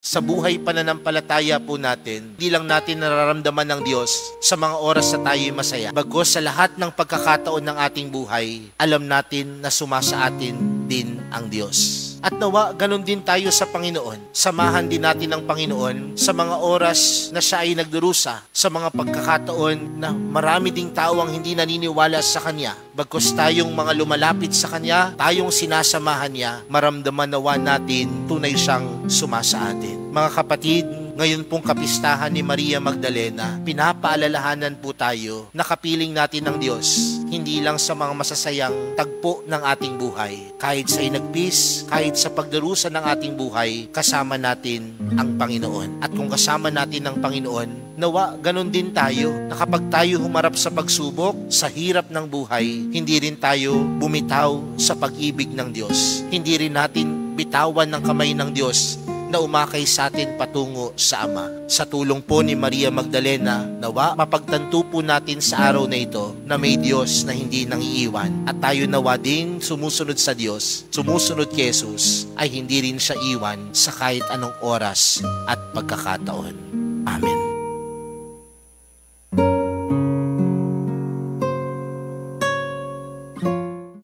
Sa buhay pananampalataya po natin, hindi lang natin nararamdaman ng Diyos sa mga oras na tayo'y masaya. Bagos sa lahat ng pagkakataon ng ating buhay, alam natin na sumasa atin din ang Diyos. At nawa, ganun din tayo sa Panginoon. Samahan din natin ang Panginoon sa mga oras na siya ay nagdurusa, sa mga pagkakataon na marami ding tao ang hindi naniniwala sa Kanya. Bagkus tayong mga lumalapit sa Kanya, tayong sinasamahan niya, maramdaman nawa natin tunay siyang sumasa atin. Mga kapatid, ngayon pong kapistahan ni Maria Magdalena, pinapaalalahanan po tayo na kapiling natin ng Diyos, hindi lang sa mga masasayang tagpo ng ating buhay. Kahit sa inagpis, kahit sa pagdarusa ng ating buhay, kasama natin ang Panginoon. At kung kasama natin ang Panginoon, nawa ganun din tayo, na kapag tayo humarap sa pagsubok, sa hirap ng buhay, hindi rin tayo bumitaw sa pag-ibig ng Diyos. Hindi rin natin bitawan ng kamay ng Diyos na umakay sa atin patungo sa Ama. Sa tulong po ni Maria Magdalena, nawa mapagtanto po natin sa araw na ito na may Diyos na hindi nangiiwan. At tayo nawa ding sumusunod sa Diyos, sumusunod kay Jesus, ay hindi rin siya iwan sa kahit anong oras at pagkakataon.